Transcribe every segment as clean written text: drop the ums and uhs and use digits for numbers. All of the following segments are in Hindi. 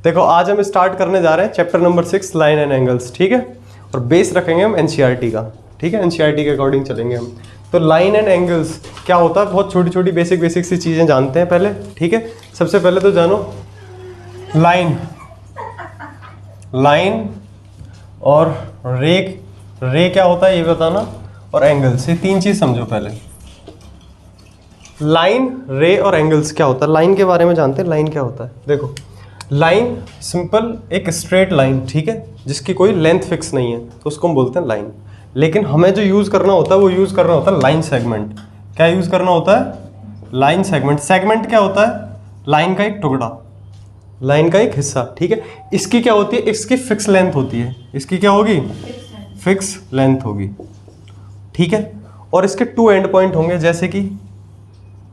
देखो आज हम स्टार्ट करने जा रहे हैं chapter number 6 line and angles, ठीक है। और बेस रखेंगे हम एनसीईआरटी का, ठीक है। एनसीईआरटी के अकॉर्डिंग चलेंगे हम। तो लाइन एंड एंगल्स क्या होता है, बहुत छोटी छोटी बेसिक सी चीज़ें जानते हैं पहले, ठीक है। सबसे पहले तो जानो लाइन, लाइन और रे क्या होता है ये बताना, और एंगल्स, ये तीन चीज़ समझो पहले। लाइन, रे और एंगल्स क्या होता है। लाइन के बारे में जानते हैं, लाइन क्या होता है। देखो लाइन सिंपल एक स्ट्रेट लाइन, ठीक है, जिसकी कोई लेंथ फिक्स नहीं है, तो उसको हम बोलते हैं लाइन। लेकिन हमें जो यूज़ करना होता है वो यूज़ करना होता है लाइन सेगमेंट। क्या यूज़ करना होता है, लाइन सेगमेंट। सेगमेंट क्या होता है, लाइन का एक टुकड़ा, लाइन का एक हिस्सा, ठीक है। इसकी क्या होती है, इसकी फिक्स लेंथ होती है। इसकी क्या होगी, फिक्स लेंथ होगी, ठीक है। और इसके टू एंड पॉइंट होंगे, जैसे कि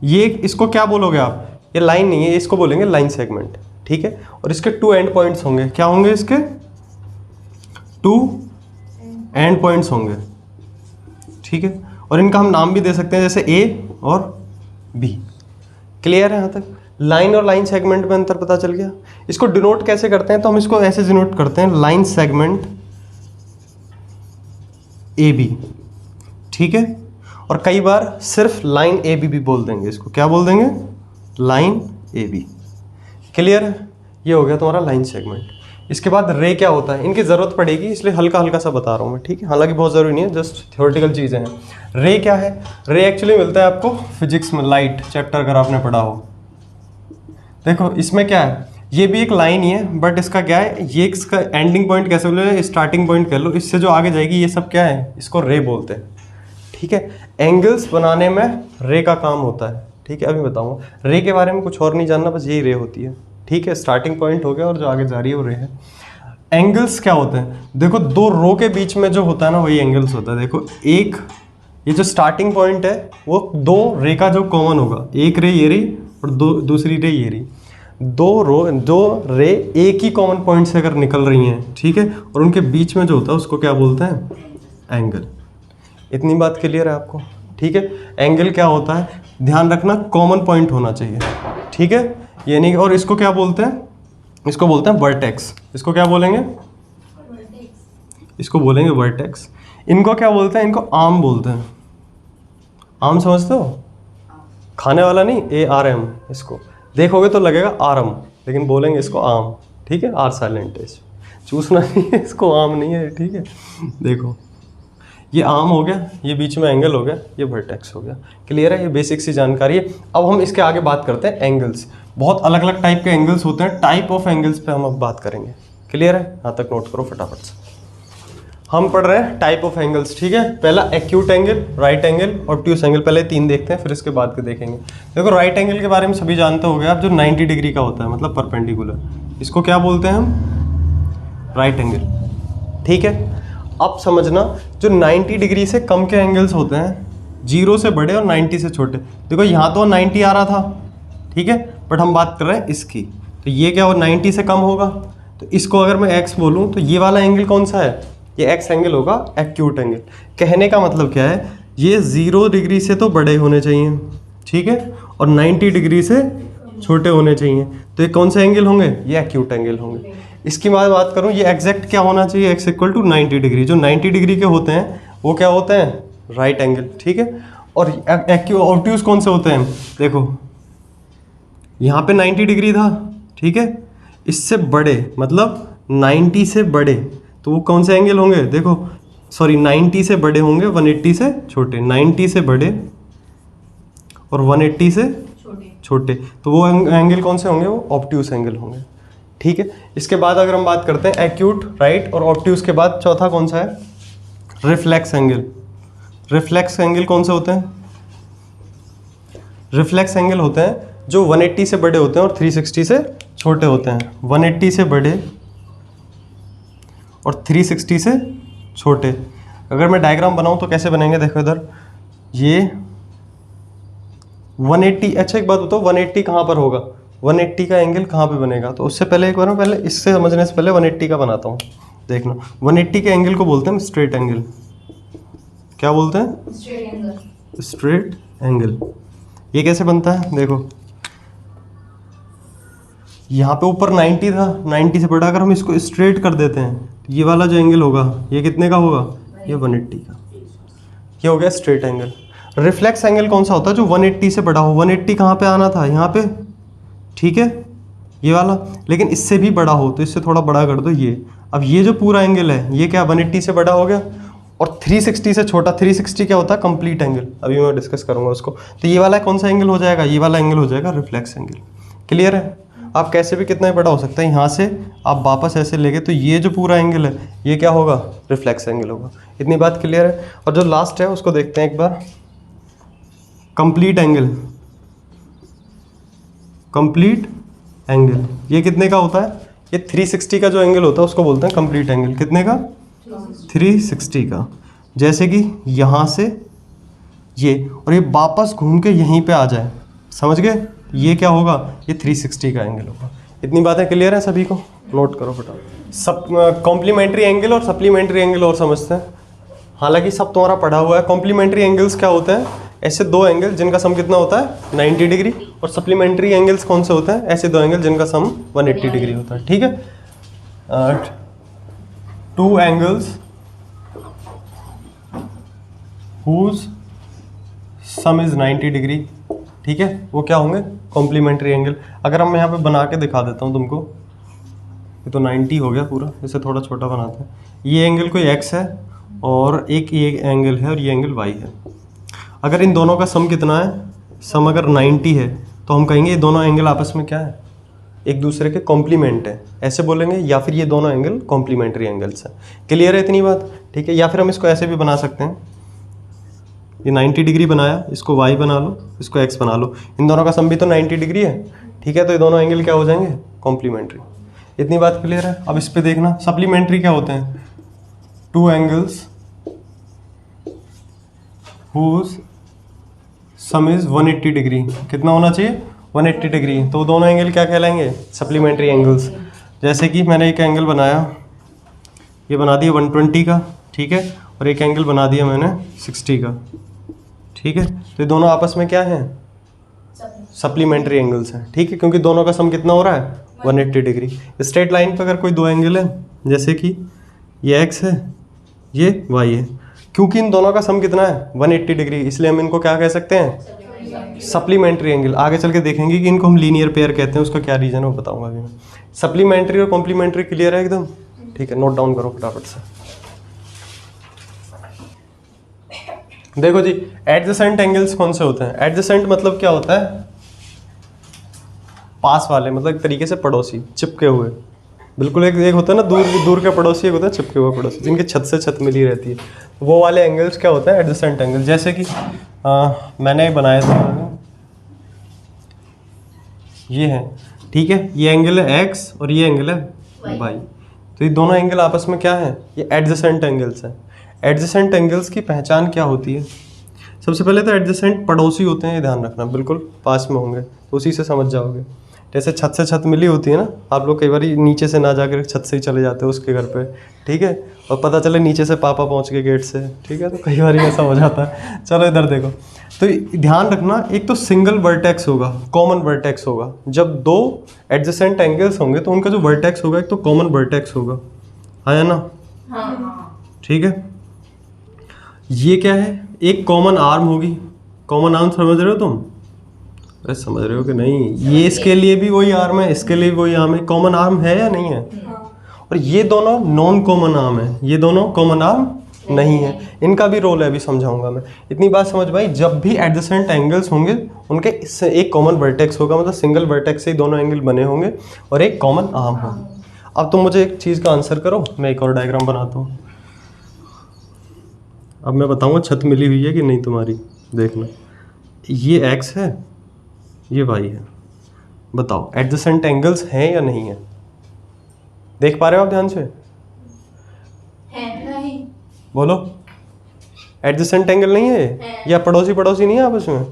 ये, इसको क्या बोलोगे आप, ये लाइन नहीं है, इसको बोलेंगे लाइन सेगमेंट, ठीक है। और इसके टू एंड पॉइंट्स होंगे, क्या होंगे, इसके टू एंड पॉइंट्स होंगे, ठीक है। और इनका हम नाम भी दे सकते हैं, जैसे ए और बी। क्लियर है यहाँ तक। लाइन और लाइन सेगमेंट में अंतर पता चल गया। इसको डिनोट कैसे करते हैं, तो हम इसको ऐसे डिनोट करते हैं, लाइन सेगमेंट ए बी, ठीक है। और कई बार सिर्फ लाइन ए बी भी बोल देंगे, इसको क्या बोल देंगे, लाइन ए बी। क्लियर है, ये हो गया तुम्हारा लाइन सेगमेंट। इसके बाद रे क्या होता है, इनकी ज़रूरत पड़ेगी इसलिए हल्का हल्का सा बता रहा हूँ मैं, ठीक है। हालांकि बहुत ज़रूरी नहीं है, जस्ट थ्योरेटिकल चीज़ें हैं। रे क्या है, रे एक्चुअली मिलता है आपको फिजिक्स में, लाइट चैप्टर अगर आपने पढ़ा हो। देखो इसमें क्या है, ये भी एक लाइन ही है, बट इसका क्या है, ये इसका एंडिंग पॉइंट कैसे बोलो, स्टार्टिंग पॉइंट कह लो, इससे जो आगे जाएगी ये सब क्या है, इसको रे बोलते हैं, ठीक है। एंगल्स बनाने में रे का काम होता है, ठीक है। अभी बताऊँगा रे के बारे में, कुछ और नहीं जानना, बस यही रे होती है, ठीक है। स्टार्टिंग पॉइंट हो गया और जो आगे जा रही है वो रे है। एंगल्स क्या होते हैं, देखो दो रो के बीच में जो होता है ना, वही एंगल्स होता है। देखो एक, ये जो स्टार्टिंग पॉइंट है वो दो रे का जो कॉमन होगा, एक रे ये रही और दूसरी रे ये रही, दो रे एक ही कॉमन पॉइंट से अगर निकल रही हैं, ठीक है, और उनके बीच में जो होता है उसको क्या बोलते हैं, एंगल। इतनी बात क्लियर है आपको, ठीक है। एंगल क्या होता है, ध्यान रखना कॉमन पॉइंट होना चाहिए, ठीक है, ये नहीं। और इसको क्या बोलते हैं, इसको बोलते हैं वर्टेक्स। इसको क्या बोलेंगे, इसको बोलेंगे वर्टेक्स। इनको क्या बोलते हैं, इनको आर्म बोलते हैं। आर्म समझते हो, खाने वाला नहीं, ARM। इसको देखोगे तो लगेगा आर्म, लेकिन बोलेंगे इसको आर्म, ठीक है। आर साइलेंट है, चूसना नहीं है, इसको आर्म नहीं है, ठीक है। देखो ये आर्म हो गया, ये बीच में एंगल हो गया, ये वर्टेक्स हो गया। क्लियर है, ये बेसिक सी जानकारी है। अब हम इसके आगे बात करते हैं एंगल्स। बहुत अलग अलग टाइप के एंगल्स होते हैं, टाइप ऑफ एंगल्स पे हम अब बात करेंगे। क्लियर है, यहाँ तक नोट करो फटाफट से। हम पढ़ रहे हैं टाइप ऑफ एंगल्स, ठीक है। पहला acute angle, right angle, obtuse angle. पहले तीन देखते हैं, फिर इसके बाद के देखेंगे। देखो राइट एंगल के बारे में सभी जानते होंगे आप, जो 90 डिग्री का होता है, मतलब परपेंडिकुलर। इसको क्या बोलते हैं हम, राइट एंगल, ठीक है। अब समझना, जो 90 डिग्री से कम के एंगल्स होते हैं, 0 से बड़े और 90 से छोटे। देखो यहाँ तो 90 आ रहा था, ठीक है, बट हम बात कर रहे हैं इसकी, तो ये क्या हो, 90 से कम होगा। तो इसको अगर मैं x बोलूँ तो ये वाला एंगल कौन सा है, ये x एंगल होगा, एक्यूट एंगल। कहने का मतलब क्या है, ये 0 डिग्री से तो बड़े होने चाहिए, ठीक है, और 90 डिग्री से छोटे होने चाहिए। तो ये कौन से एंगल होंगे, ये एक्यूट एंगल होंगे। इसकी मैं बात करूँ, ये एग्जैक्ट क्या होना चाहिए, x इक्वल टू 90 डिग्री। जो 90 डिग्री के होते हैं वो क्या होते हैं, राइट एंगल, ठीक है। और ऑब्ट्यूस कौन से होते हैं, देखो यहाँ पे 90 डिग्री था, ठीक है, इससे बड़े मतलब 90 से बड़े, तो वो कौन से एंगल होंगे, देखो सॉरी 90 से बड़े होंगे, 180 से छोटे। 90 से बड़े और 180 से छोटे, तो वो एंगल कौन से होंगे, वो ऑब्ट्यूस एंगल होंगे, ठीक है। इसके बाद अगर हम बात करते हैं एक्यूट, राइट और ऑब्ट्यूस के बाद चौथा कौन सा है, रिफ्लेक्स एंगल। रिफ्लेक्स एंगल कौन से होते हैं, रिफ्लेक्स एंगल होते हैं जो 180 से बड़े होते हैं और 360 से छोटे होते हैं। 180 से बड़े और 360 से छोटे। अगर मैं डायग्राम बनाऊं तो कैसे बनेंगे, देखो इधर ये 180, अच्छा एक बात बताओ, 180 कहाँ पर होगा, 180 का एंगल कहाँ पे बनेगा। तो उससे पहले एक बार मैं पहले इससे समझने से पहले 180 का बनाता हूँ। देखना 180 के एंगल को बोलते हैं स्ट्रेट एंगल। क्या बोलते हैं, स्ट्रेट एंगल। ये कैसे बनता है, देखो यहाँ पे ऊपर 90 था, 90 से बड़ा अगर हम इसको स्ट्रेट कर देते हैं, ये वाला जो एंगल होगा ये कितने का होगा, ये 180 का। ये हो गया स्ट्रेट एंगल। रिफ्लेक्स एंगल कौन सा होता है, जो 180 से बड़ा हो। 180 कहाँ पे आना था, यहाँ पे, ठीक है, ये वाला, लेकिन इससे भी बड़ा हो तो इससे थोड़ा बड़ा कर दो ये। अब ये जो पूरा एंगल है ये क्या 180 से बड़ा हो गया, और 360 से छोटा। 360 क्या होता है, कंप्लीट एंगल, अभी मैं डिस्कस करूंगा उसको। तो ये वाला कौन सा एंगल हो जाएगा, ये वाला एंगल हो जाएगा रिफ्लेक्स एंगल। क्लियर है। आप कैसे भी कितना ही बड़ा हो सकता है, यहाँ से आप वापस ऐसे लेके, तो ये जो पूरा एंगल है ये क्या होगा, रिफ्लेक्स एंगल होगा। इतनी बात क्लियर है। और जो लास्ट है उसको देखते हैं एक बार, कंप्लीट एंगल। कंप्लीट एंगल ये कितने का होता है, ये 360 का जो एंगल होता है उसको बोलते हैं कंप्लीट एंगल। कितने का, 360 का। जैसे कि यहाँ से ये, और ये वापस घूम के यहीं पे आ जाए, समझ गए, ये क्या होगा, ये 360 का एंगल होगा। इतनी बातें क्लियर है सभी को, नोट करो फटाफट। सब कॉम्प्लीमेंट्री एंगल और सप्लीमेंट्री एंगल और समझते हैं। हालांकि सब तुम्हारा पढ़ा हुआ है। कॉम्प्लीमेंट्री एंगल्स क्या होते हैं, ऐसे दो एंगल जिनका सम कितना होता है 90 डिग्री। और सप्लीमेंट्री एंगल्स कौन से होते हैं, ऐसे दो एंगल जिनका सम 180 डिग्री होता है। ठीक है, two angles whose some is 90 degree, ठीक है, वो क्या होंगे, कॉम्प्लीमेंट्री एंगल। अगर हम यहाँ पे बना के दिखा देता हूँ तुमको, ये तो 90 हो गया पूरा, इसे थोड़ा छोटा बनाते हैं। ये एंगल कोई x है और एक ये एंगल है और ये एंगल y है। अगर इन दोनों का सम कितना है, सम अगर 90 है तो हम कहेंगे ये दोनों एंगल आपस में क्या है, एक दूसरे के कॉम्प्लीमेंट है, ऐसे बोलेंगे। या फिर ये दोनों एंगल कॉम्प्लीमेंट्री एंगल्स हैं। क्लियर है इतनी बात, ठीक है। या फिर हम इसको ऐसे भी बना सकते हैं, ये 90 डिग्री बनाया, इसको y बना लो, इसको x बना लो, इन दोनों का सम भी तो 90 डिग्री है, ठीक है। तो ये दोनों एंगल क्या हो जाएंगे, कॉम्प्लीमेंट्री। इतनी बात क्लियर है। अब इस पे देखना, सप्लीमेंट्री क्या होते हैं, two angles whose some is 180 degree. कितना होना चाहिए, 180 डिग्री। तो दोनों एंगल क्या कहलाएंगे, सप्लीमेंट्री एंगल्स। जैसे कि मैंने एक एंगल बनाया, ये बना दिया 120 का, ठीक है, और एक एंगल बना दिया मैंने 60 का, ठीक है। तो ये दोनों आपस में क्या हैं, सप्लीमेंट्री एंगल्स हैं, ठीक है, क्योंकि दोनों का सम कितना हो रहा है 180 डिग्री। स्ट्रेट लाइन पर अगर कोई दो एंगल है, जैसे कि ये x है, ये y है, क्योंकि इन दोनों का सम कितना है 180 डिग्री, इसलिए हम इनको क्या कह सकते हैं, सप्लीमेंट्री एंगल। आगे चल के देखेंगे कि इनको हम लीनियर पेयर कहते हैं, उसका क्या रीजन है वो बताऊंगा अभी मैं। सप्लीमेंट्री और कॉम्प्लीमेंट्री क्लियर है एकदम, ठीक है। नोट डाउन करो फटाफट से। देखो जी, एडजेसेंट एंगल्स कौन से होते हैं। एडजेसेंट मतलब क्या होता है, पास वाले, मतलब एक तरीके से पड़ोसी, चिपके हुए। बिल्कुल एक होता है ना दूर दूर के पड़ोसी, एक होता है चिपके हुए पड़ोसी, जिनके छत से छत मिली रहती है। वो वाले एंगल्स क्या होते हैं, एडजेसेंट एंगल। जैसे कि मैंने बनाया था, ये है, ठीक है, ये एंगल है x और ये एंगल है y। तो ये दोनों एंगल आपस में क्या है, ये एडजेसेंट एंगल्स हैं। एडजेसेंट एंगल्स की पहचान क्या होती है, सबसे पहले तो एडजेसेंट पड़ोसी होते हैं, ये ध्यान रखना, बिल्कुल पास में होंगे तो उसी से समझ जाओगे। जैसे छत से छत मिली होती है ना, आप लोग कई बार नीचे से ना जाकर छत से ही चले जाते हो उसके घर पे, ठीक है, और पता चले नीचे से पापा पहुंच गए गेट से, ठीक है, तो कई बार ऐसा हो जाता है। चलो इधर देखो, तो ध्यान रखना, एक तो सिंगल वर्टेक्स होगा, कॉमन वर्टेक्स होगा। जब दो एडजेसेंट एंगल्स होंगे तो उनका जो वर्टेक्स होगा एक तो कॉमन वर्टेक्स होगा, आया ना, ठीक है। ये क्या है, एक कॉमन आर्म होगी। कॉमन आर्म समझ रहे हो तुम, अरे समझ रहे हो कि नहीं, ये इसके लिए भी वही आर्म है, इसके लिए भी वही आर्म है। कॉमन आर्म है या नहीं है, और ये दोनों नॉन कॉमन आर्म है, ये दोनों कॉमन आर्म नहीं है। इनका भी रोल है, अभी समझाऊंगा मैं। इतनी बात समझ भाई, जब भी एडजेसेंट एंगल्स होंगे उनके इससे एक कॉमन वर्टेक्स होगा, मतलब सिंगल वर्टेक्स से ही दोनों एंगल बने होंगे और एक कॉमन आर्म होगा। अब तुम मुझे एक चीज़ का आंसर करो, मैं एक और डायग्राम बनाता हूँ। अब मैं बताऊंगा छत मिली हुई है कि नहीं तुम्हारी, देखना, ये x है, ये y है, बताओ एडजेसेंट एंगल्स हैं या नहीं है, देख पा रहे हो आप ध्यान से, नहीं, बोलो, एडजेसेंट एंगल नहीं है या पड़ोसी पड़ोसी नहीं है आपस में,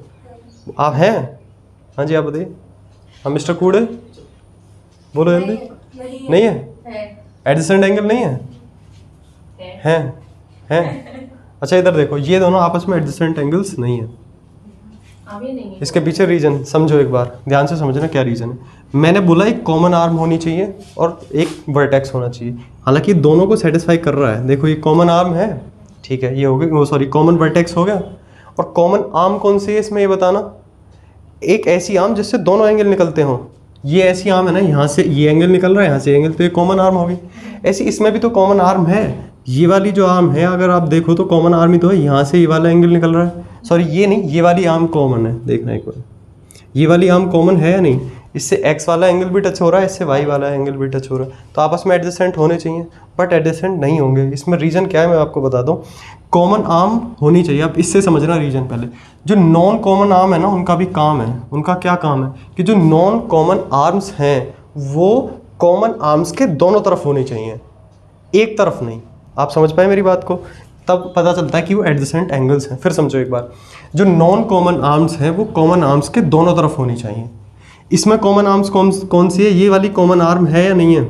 आप हैं, हाँ जी आप बताइए, हाँ मिस्टर कूड़े बोलो जल्दी, नहीं है, एडजेसेंट एंगल नहीं है, हैं। अच्छा इधर देखो, ये दोनों आपस में एडजेसेंट एंगल्स नहीं है, अभी नहीं है। इसके पीछे रीजन समझो, एक बार ध्यान से समझना क्या रीजन है। मैंने बोला एक कॉमन आर्म होनी चाहिए और एक वर्टेक्स होना चाहिए, हालांकि दोनों को सेटिस्फाई कर रहा है। देखो ये कॉमन आर्म है, ठीक है, ये हो गया, वो सॉरी कॉमन वर्टेक्स हो गया। और कॉमन आर्म कौन सी है इसमें, ये बताना। एक ऐसी आर्म जिससे दोनों एंगल निकलते हों। ये ऐसी आर्म है ना, यहाँ से ये एंगल निकल रहा है, यहाँ से एंगल, तो ये कॉमन आर्म होगी। ऐसी इसमें भी तो कॉमन आर्म है। ये वाली जो आर्म है अगर आप देखो तो कॉमन आर्म ही तो है, यहाँ से ये वाला एंगल निकल रहा है। सॉरी ये नहीं, ये वाली आर्म कॉमन है, देखना एक बार, ये वाली आर्म कॉमन है या नहीं। इससे एक्स वाला एंगल भी टच हो रहा है, इससे वाई वाला एंगल भी टच हो रहा है, तो आपस में एडजेसेंट होने चाहिए, बट एडजेसेंट नहीं होंगे। इसमें रीज़न क्या है मैं आपको बता दूं। कॉमन आर्म होनी चाहिए, आप इससे समझना रीज़न पहले। जो नॉन कॉमन आर्म है ना, उनका भी काम है। उनका क्या काम है कि जो नॉन कॉमन आर्म्स हैं वो कॉमन आर्म्स के दोनों तरफ होनी चाहिए, एक तरफ नहीं। आप समझ पाए मेरी बात को, तब पता चलता है कि वो एडजेसेंट एंगल्स हैं। फिर समझो एक बार, जो नॉन कॉमन आर्म्स हैं वो कॉमन आर्म्स के दोनों तरफ होनी चाहिए। इसमें कॉमन आर्म्स कौन सी है, ये वाली कॉमन आर्म है या नहीं है,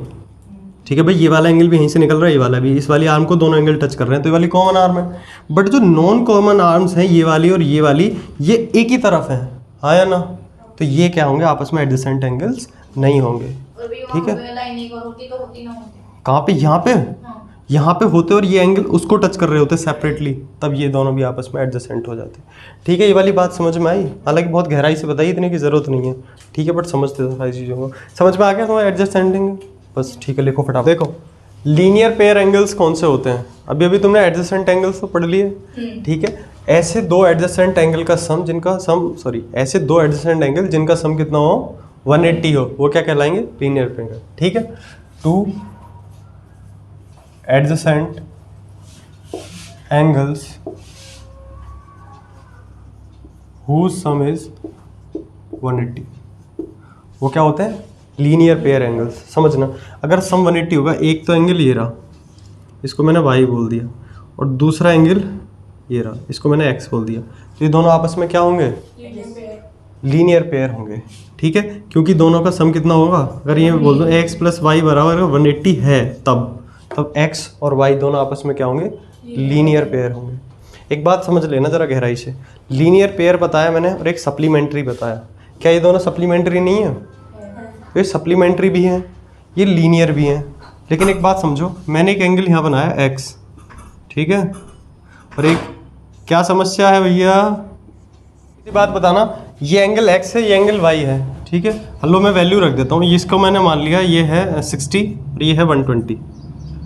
ठीक है भाई, ये वाला एंगल भी यहीं से निकल रहा है, ये वाला भी, इस वाली आर्म को दोनों एंगल टच कर रहे हैं, तो ये वाली कॉमन आर्म है। बट जो नॉन कॉमन आर्म्स हैं, ये वाली और ये वाली, ये एक ही तरफ है, हाँ या ना, तो ये क्या होंगे, आपस में एडजेसेंट एंगल्स नहीं होंगे, ठीक है। कहाँ पे, यहाँ पे, यहाँ पे होते और ये एंगल उसको टच कर रहे होते सेपरेटली, तब ये दोनों भी आपस में एडजेसेंट हो जाते, ठीक है। ये वाली बात समझ में आई, हालांकि बहुत गहराई से बताई, इतने की ज़रूरत नहीं है, ठीक है, बट समझते थे सारी चीज़ों को। समझ में आ गया तुम्हारा एडजेसेंट एंगल, बस ठीक है, लिखो फटाफट। देखो लीनियर पेयर एंगल्स कौन से होते हैं, अभी अभी तुमने एडजेसेंट एंगल्स तो पढ़ लिए, ठीक है। ऐसे दो एडजेसेंट एंगल का सम जिनका सम, सॉरी ऐसे दो एडजेसेंट एंगल जिनका सम कितना हो, 180 हो, वो क्या कहलाएंगे, लीनियर पेयर, ठीक है। Two adjacent angles whose sum is 180, वो क्या होते हैं, लीनियर पेयर एंगल्स। समझना, अगर सम 180 होगा, एक तो एंगल ये रहा, इसको मैंने y बोल दिया, और दूसरा एंगल ये रहा, इसको मैंने x बोल दिया, तो ये दोनों आपस में क्या होंगे, लीनियर पेयर होंगे, ठीक है। क्योंकि दोनों का सम कितना होगा, अगर ये बोल दो x प्लस वाई बराबर 180 है, तब x और y दोनों आपस में क्या होंगे, लीनियर पेयर होंगे। एक बात समझ लेना जरा गहराई से, लीनियर पेयर बताया मैंने और एक सप्लीमेंट्री बताया, क्या ये दोनों सप्लीमेंट्री नहीं है, ये सप्लीमेंट्री भी हैं, ये लीनियर भी हैं। लेकिन एक बात समझो, मैंने एक एंगल यहाँ बनाया x, ठीक है, और एक क्या समस्या है भैया, ये बात बताना, ये एंगल x है, ये एंगल y है, ठीक है। हलो मैं वैल्यू रख देता हूँ, इसको मैंने मान लिया ये है 60 और ये है 120,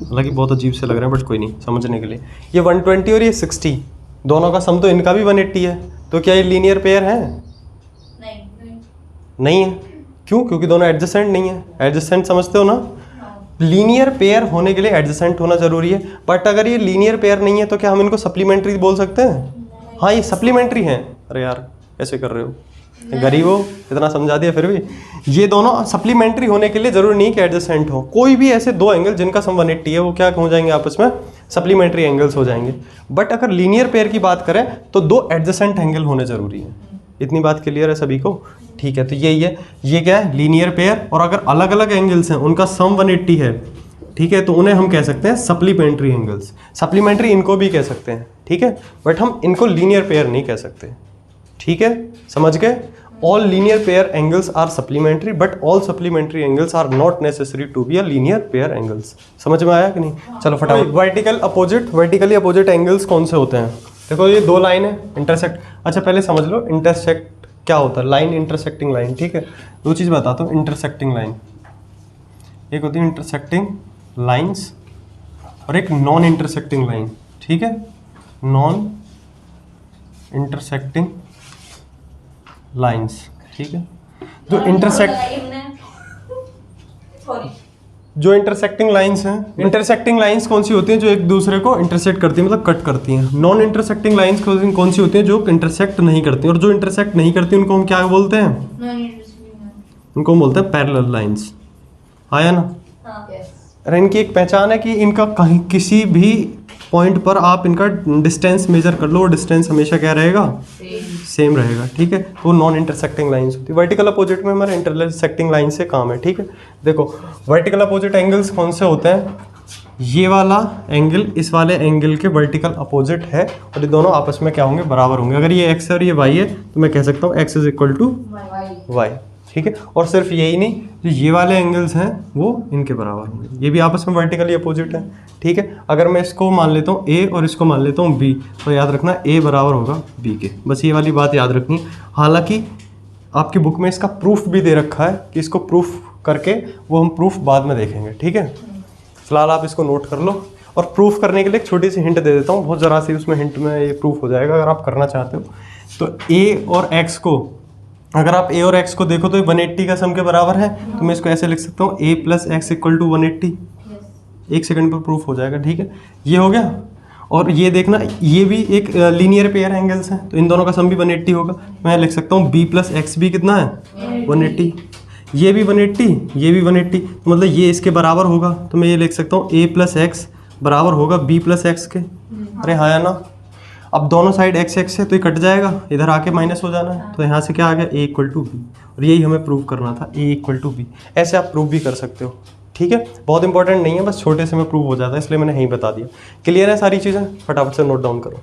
हालांकि बहुत अजीब से लग रहे हैं बट कोई नहीं, समझने के लिए। ये 120 और ये 60, दोनों का सम तो इनका भी 180 है, तो क्या ये लीनियर पेयर है, नहीं है। क्यों, क्योंकि दोनों एडजेसेंट नहीं है। एडजेसेंट समझते हो ना, लीनियर पेयर होने के लिए एडजेसेंट होना जरूरी है। बट अगर ये लीनियर पेयर नहीं है तो क्या हम इनको सप्लीमेंट्री बोल सकते हैं, हाँ ये सप्लीमेंट्री हैं। अरे यार कैसे कर रहे हो, गरीब हो, इतना समझा दिया फिर भी। ये दोनों सप्लीमेंट्री होने के लिए जरूरी नहीं कि एडजेसेंट हो। कोई भी ऐसे दो एंगल जिनका सम 180 है वो क्या हो जाएंगे, आपस में सप्लीमेंट्री एंगल्स हो जाएंगे। बट अगर लीनियर पेयर की बात करें तो दो एडजेसेंट एंगल होने जरूरी है। इतनी बात क्लियर है सभी को, ठीक है। तो यही है, ये क्या है, लीनियर पेयर। और अगर अलग अलग एंगल्स हैं, उनका सम 180 है, ठीक है, तो उन्हें हम कह सकते हैं सप्लीमेंट्री एंगल्स। सप्लीमेंट्री इनको भी कह सकते हैं, ठीक है, बट हम इनको लीनियर पेयर नहीं कह सकते, ठीक है, समझ गए। All linear pair angles are supplementary but all supplementary angles are not necessary to be a linear pair angles. समझ में आया कि नहीं? चलो फटाफट। Vertical opposite, vertically opposite angles कौन से होते हैं? देखो ये दो लाइन है, इंटरसेक्ट। अच्छा पहले समझ लो इंटरसेक्ट क्या होता है, लाइन, इंटरसेक्टिंग लाइन, ठीक है। दो चीज़ बताता हूँ। इंटरसेक्टिंग लाइन एक होती है इंटरसेक्टिंग लाइन्स और एक नॉन इंटरसेक्टिंग लाइन, ठीक है। नॉन इंटरसेक्टिंग लाइन्स, ठीक है। जो इंटरसेक्टिंग लाइन्स हैं, इंटरसेक्टिंग लाइन्स कौन सी होती हैं? जो एक दूसरे को इंटरसेक्ट करती हैं, मतलब कट करती हैं। नॉन इंटरसेक्टिंग लाइन्स कौन सी होती हैं? जो इंटरसेक्ट नहीं करती। और जो इंटरसेक्ट नहीं करती उनको हम क्या बोलते हैं? उनको हम बोलते हैं पैरेलल लाइन्स। आया ना? अरे इनकी एक पहचान है कि इनका कहीं किसी भी पॉइंट पर आप इनका डिस्टेंस मेजर कर लो, वो डिस्टेंस हमेशा क्या रहेगा? सेम रहेगा, ठीक है। तो नॉन इंटरसेक्टिंग लाइंस होती है। वर्टिकल अपोजिट में हमारे इंटरसेक्टिंग लाइन से काम है, ठीक है। देखो वर्टिकल अपोजिट एंगल्स कौन से होते हैं? ये वाला एंगल इस वाले एंगल के वर्टिकल अपोजिट है और ये दोनों आपस में क्या होंगे, बराबर होंगे। अगर ये x है और ये y है तो मैं कह सकता हूँ x is equal to y, ठीक है। और सिर्फ यही नहीं, जो ये वाले एंगल्स हैं वो इनके बराबर होंगे, ये भी आपस में वर्टिकली अपोजिट है, ठीक है। अगर मैं इसको मान लेता हूँ a और इसको मान लेता हूँ b, तो याद रखना a बराबर होगा b के, बस ये वाली बात याद रखनी। हालांकि आपकी बुक में इसका प्रूफ भी दे रखा है कि इसको प्रूफ करके वो हम प्रूफ बाद में देखेंगे, ठीक है। फिलहाल आप इसको नोट कर लो। और प्रूफ करने के लिए एक छोटी सी हिंट दे देता हूँ, बहुत ज़रा सी उसमें हिंट में ये प्रूफ हो जाएगा अगर आप करना चाहते हो। तो a और x को, अगर आप a और x को देखो तो ये 180 का सम के बराबर है, तो मैं इसको ऐसे लिख सकता हूँ a plus X equal to 180। एक सेकंड पर प्रूफ हो जाएगा, ठीक है। ये हो गया। और ये देखना, ये भी एक लीनियर पेयर एंगल्स हैं, तो इन दोनों का सम भी 180 होगा। मैं लिख सकता हूँ b प्लस एक्स भी कितना है 180, ये भी 180, ये भी 180, तो मतलब ये इसके बराबर होगा। तो मैं ये लिख सकता हूँ a प्लस एक्स बराबर होगा b प्लस एक्स के। अरे हाँ या ना। अब दोनों साइड x x है तो ये कट जाएगा, इधर आके माइनस हो जाना है, तो यहाँ से क्या आ गया a इक्वल टू बी। और यही हमें प्रूव करना था, a इक्वल टू बी। ऐसे आप प्रूव भी कर सकते हो, ठीक है। बहुत इंपॉर्टेंट नहीं है, बस छोटे से में प्रूव हो जाता है, इसलिए मैंने यहीं बता दिया। क्लियर है सारी चीज़ें, फटाफट से नोट डाउन करो।